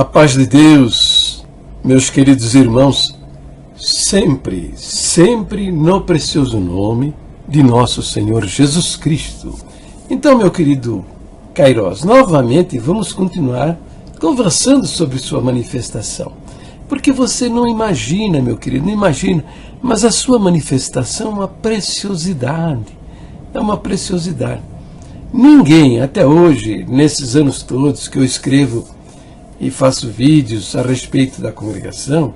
A paz de Deus, meus queridos irmãos, sempre, sempre no precioso nome de nosso Senhor Jesus Cristo. Então, meu querido Kairos, novamente vamos continuar conversando sobre sua manifestação. Porque você não imagina, meu querido, não imagina, mas a sua manifestação é uma preciosidade. É uma preciosidade. Ninguém, até hoje, nesses anos todos que eu escrevo e faço vídeos a respeito da congregação,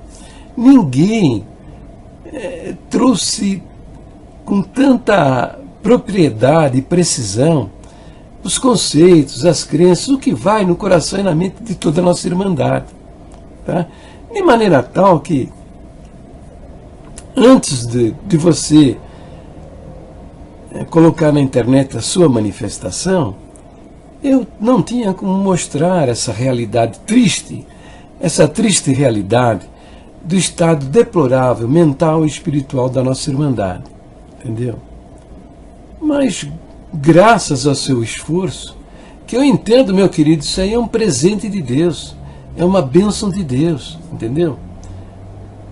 ninguém trouxe com tanta propriedade e precisão os conceitos, as crenças, o que vai no coração e na mente de toda a nossa irmandade. Tá? De maneira tal que, antes de você colocar na internet a sua manifestação, eu não tinha como mostrar essa realidade triste, essa triste realidade do estado deplorável, mental e espiritual da nossa irmandade. Entendeu? Mas, graças ao seu esforço, que eu entendo, meu querido, isso aí é um presente de Deus, é uma bênção de Deus, entendeu?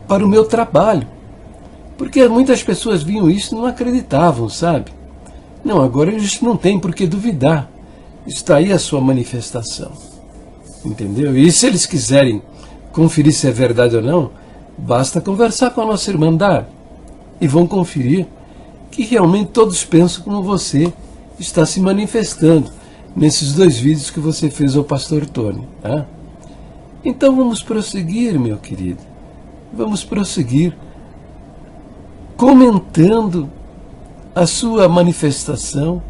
Para o meu trabalho. Porque muitas pessoas viam isso e não acreditavam, sabe? Não, agora eles não têm por que duvidar. Está aí a sua manifestação. Entendeu? E se eles quiserem conferir se é verdade ou não, basta conversar com a nossa irmandade. E vão conferir que realmente todos pensam como você está se manifestando nesses 2 vídeos que você fez ao pastor Tony. Tá? Então vamos prosseguir, meu querido. Vamos prosseguir comentando a sua manifestação,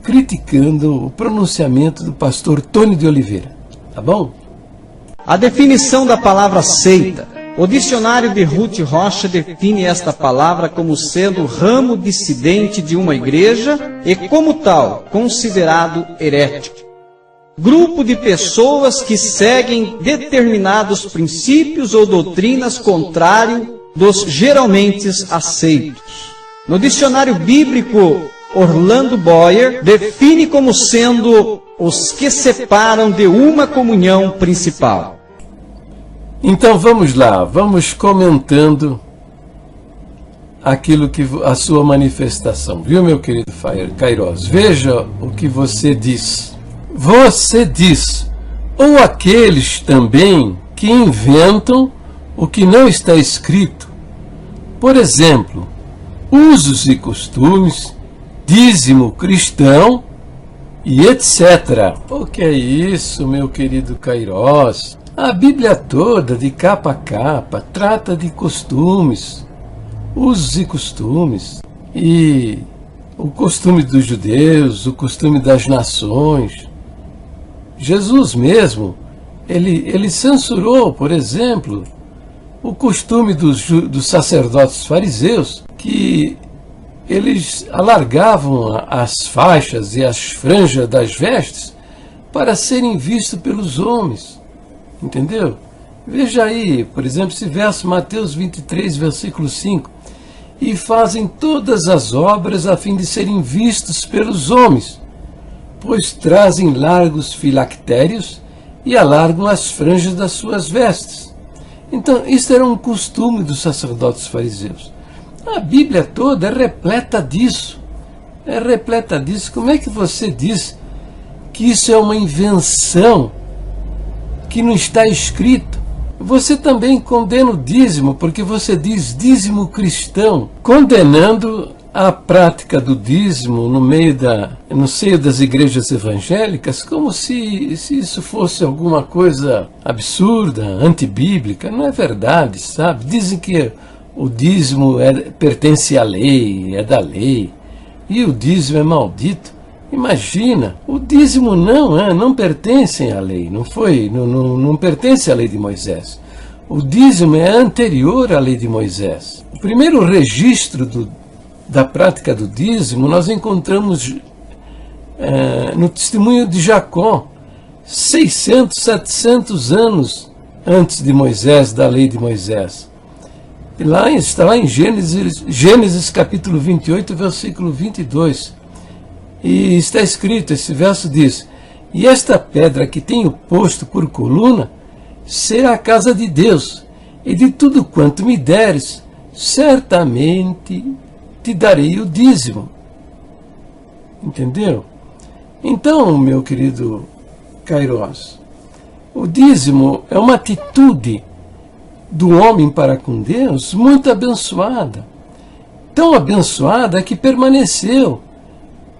criticando o pronunciamento do pastor Tony de Oliveira. Tá bom? A definição da palavra seita. O dicionário de Ruth Rocha define esta palavra como sendo ramo dissidente de uma igreja e, como tal, considerado herético. Grupo de pessoas que seguem determinados princípios ou doutrinas contrário dos geralmente aceitos. No dicionário bíblico, Orlando Boyer define como sendo os que separam de uma comunhão principal. Então vamos lá, vamos comentando aquilo que a sua manifestação, viu, meu querido Kairos? Veja o que você diz. Você diz, ou aqueles também que inventam o que não está escrito. Por exemplo, usos e costumes, dízimo cristão e etc. O que é isso, meu querido Kairos? A Bíblia toda, de capa a capa, trata de costumes, usos e costumes. E o costume dos judeus, o costume das nações. Jesus mesmo, ele censurou, por exemplo, o costume dos sacerdotes fariseus, que eles alargavam as faixas e as franjas das vestes para serem vistos pelos homens. Entendeu? Veja aí, por exemplo, esse verso, Mateus 23, versículo 5. E fazem todas as obras a fim de serem vistos pelos homens, pois trazem largos filactérios e alargam as franjas das suas vestes. Então, isso era um costume dos sacerdotes fariseus. A Bíblia toda é repleta disso. É repleta disso. Como é que você diz que isso é uma invenção que não está escrito? Você também condena o dízimo, porque você diz dízimo cristão, condenando a prática do dízimo no seio das igrejas evangélicas, como se isso fosse alguma coisa absurda, antibíblica. Não é verdade, sabe? Dizem que o dízimo pertence à lei, é da lei, e o dízimo é maldito. Imagina, o dízimo não pertence à lei, não pertence à lei de Moisés. O dízimo é anterior à lei de Moisés. O primeiro registro da prática do dízimo nós encontramos no testemunho de Jacó, 600, 700 anos antes de Moisés, da lei de Moisés. E está lá em Gênesis capítulo 28, versículo 22. E está escrito, esse verso diz: E esta pedra que tenho posto por coluna será a casa de Deus, e de tudo quanto me deres, certamente te darei o dízimo. Entenderam? Então, meu querido Kairos, o dízimo é uma atitude do homem para com Deus muito abençoada. Tão abençoada que permaneceu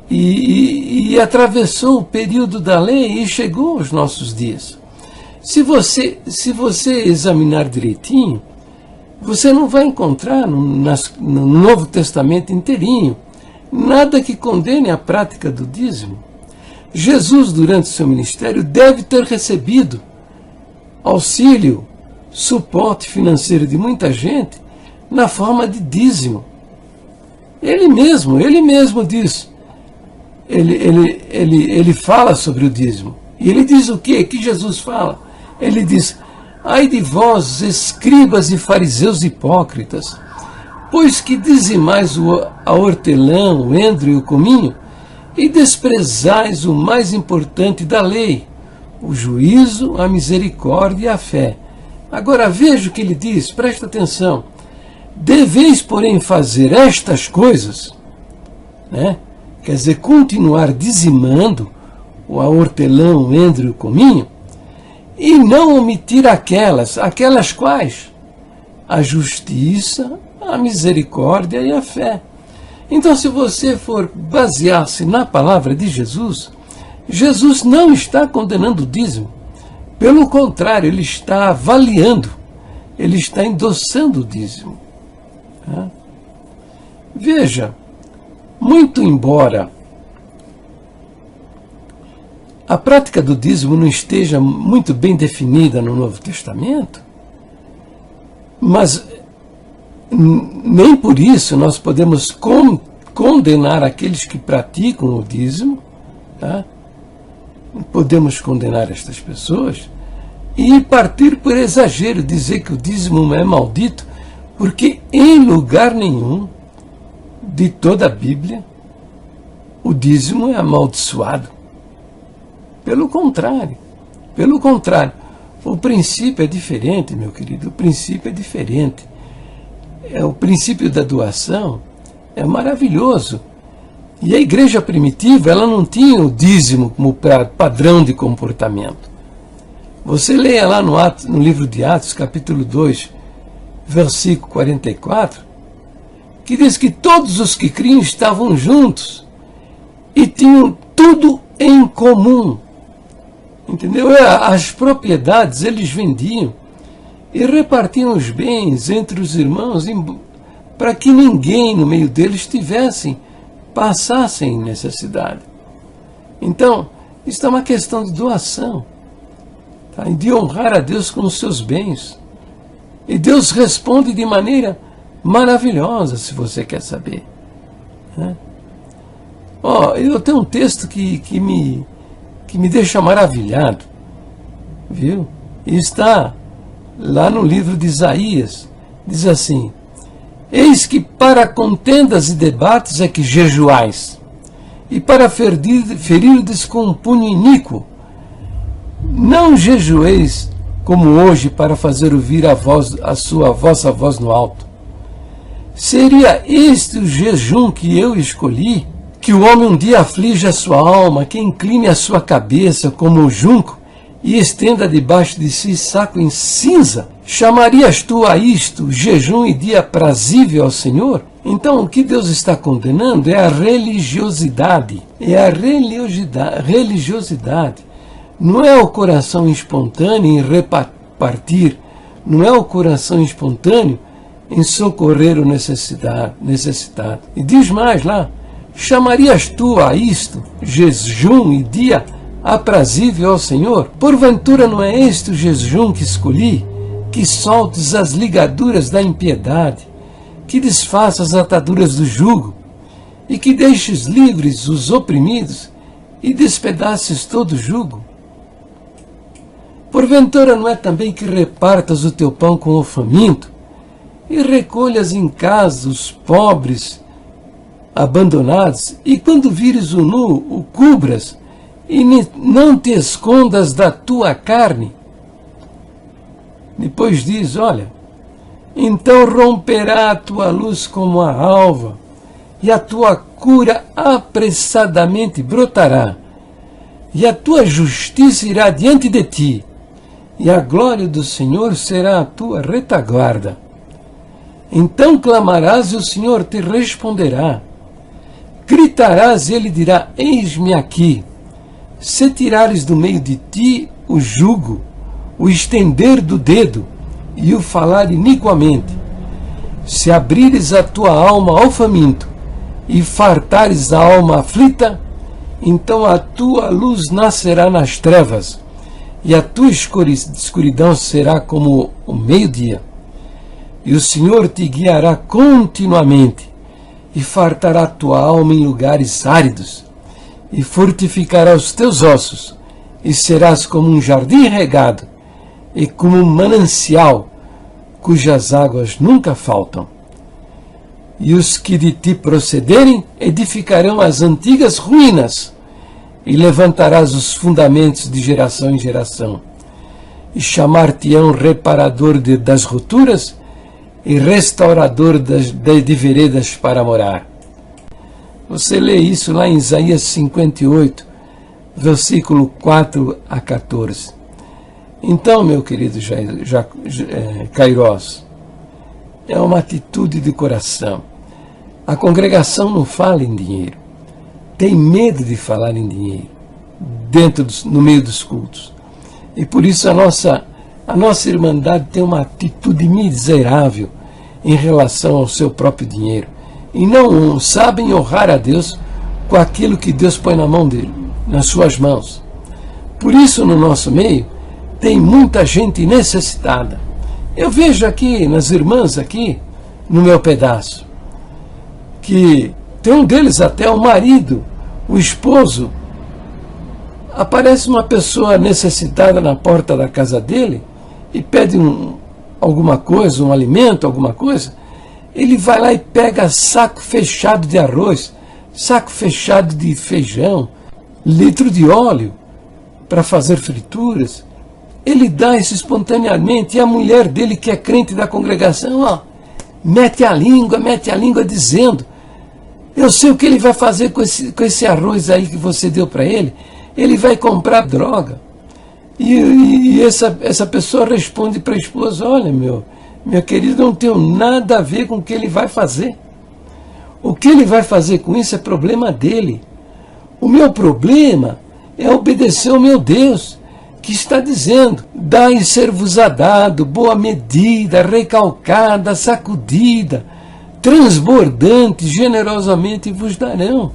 e atravessou o período da lei e chegou aos nossos dias. Se você examinar direitinho, você não vai encontrar no Novo Testamento inteirinho nada que condene a prática do dízimo. Jesus, durante seu ministério, deve ter recebido auxílio, suporte financeiro de muita gente na forma de dízimo. Ele mesmo diz. Ele fala sobre o dízimo. E ele diz o quê? Que Jesus fala? Ele diz: ai de vós, escribas e fariseus hipócritas, pois que dizimais a hortelã, o endro e o cominho, e desprezais o mais importante da lei, o juízo, a misericórdia e a fé. Agora veja o que ele diz, presta atenção. Deveis, porém, fazer estas coisas, né? Quer dizer, continuar dizimando a hortelã, o endro e o cominho, e não omitir aquelas quais? A justiça, a misericórdia e a fé. Então, se você for basear-se na palavra de Jesus, Jesus não está condenando o dízimo. Pelo contrário, ele está avaliando, ele está endossando o dízimo. Tá? Veja, muito embora a prática do dízimo não esteja muito bem definida no Novo Testamento, mas nem por isso nós podemos condenar aqueles que praticam o dízimo, tá? Podemos condenar estas pessoas e partir por exagero, dizer que o dízimo é maldito, porque em lugar nenhum de toda a Bíblia o dízimo é amaldiçoado. Pelo contrário, o princípio é diferente, meu querido, o princípio é diferente. O princípio da doação é maravilhoso. E a igreja primitiva, ela não tinha o dízimo como padrão de comportamento. Você leia lá no livro de Atos, capítulo 2, versículo 44, que diz que todos os que criam estavam juntos e tinham tudo em comum. Entendeu? As propriedades eles vendiam e repartiam os bens entre os irmãos para que ninguém no meio deles passassem necessidade. Então, isso é uma questão de doação, tá? De honrar a Deus com os seus bens. E Deus responde de maneira maravilhosa, se você quer saber. Né? Eu tenho um texto que me deixa maravilhado, viu? E está lá no livro de Isaías, diz assim: eis que contendas e debates é que jejuais, e para ferirdes com um punho iníquo. Não jejueis como hoje para fazer ouvir a vossa voz no alto. Seria este o jejum que eu escolhi? Que o homem um dia aflige a sua alma, que incline a sua cabeça como o junco e estenda debaixo de si saco em cinza? Chamarias tu a isto jejum e dia aprazível ao Senhor? Então o que Deus está condenando é a religiosidade. É a religiosidade. Não é o coração espontâneo em repartir, não é o coração espontâneo em socorrer o necessitado. E diz mais lá: chamarias tu a isto jejum e dia aprazível ao Senhor? Porventura não é este o jejum que escolhi? Que soltes as ligaduras da impiedade, que desfaças as ataduras do jugo, e que deixes livres os oprimidos, e despedaces todo o jugo? Porventura não é também que repartas o teu pão com o faminto, e recolhas em casa os pobres abandonados, e quando vires o nu, o cubras, e não te escondas da tua carne. Depois diz, olha, então romperá a tua luz como a alva, e a tua cura apressadamente brotará, e a tua justiça irá diante de ti, e a glória do Senhor será a tua retaguarda. Então clamarás e o Senhor te responderá. Gritarás e ele dirá, eis-me aqui. Se tirares do meio de ti o jugo, o estender do dedo e o falar iniquamente, se abrires a tua alma ao faminto e fartares a alma aflita, então a tua luz nascerá nas trevas, e a tua escuridão será como o meio-dia. E o Senhor te guiará continuamente, e fartará a tua alma em lugares áridos, e fortificará os teus ossos, e serás como um jardim regado, e como um manancial, cujas águas nunca faltam. E os que de ti procederem edificarão as antigas ruínas, e levantarás os fundamentos de geração em geração, e chamar-te-ão reparador das rupturas, e restaurador de veredas para morar. Você lê isso lá em Isaías 58, versículo 4 a 14. Então, meu querido Kairós, é uma atitude de coração. A congregação não fala em dinheiro. Tem medo de falar em dinheiro no meio dos cultos. E por isso a nossa irmandade tem uma atitude miserável em relação ao seu próprio dinheiro. E não sabem honrar a Deus com aquilo que Deus põe na mão dele, nas suas mãos. Por isso, no nosso meio, tem muita gente necessitada. Eu vejo aqui, nas irmãs aqui, no meu pedaço, que tem um deles até o marido, o esposo. Aparece uma pessoa necessitada na porta da casa dele e pede alguma coisa, um alimento, alguma coisa. Ele vai lá e pega saco fechado de arroz, saco fechado de feijão, litro de óleo para fazer frituras. Ele dá isso espontaneamente, e a mulher dele, que é crente da congregação, ó, mete a língua dizendo, eu sei o que ele vai fazer com esse arroz aí que você deu para ele. Ele vai comprar droga. E essa pessoa responde para a esposa, olha, meu querido, não tenho nada a ver com o que ele vai fazer. O que ele vai fazer com isso é problema dele. O meu problema é obedecer ao meu Deus, que está dizendo, dai ser-vos-á dado, boa medida, recalcada, sacudida, transbordante, generosamente vos darão.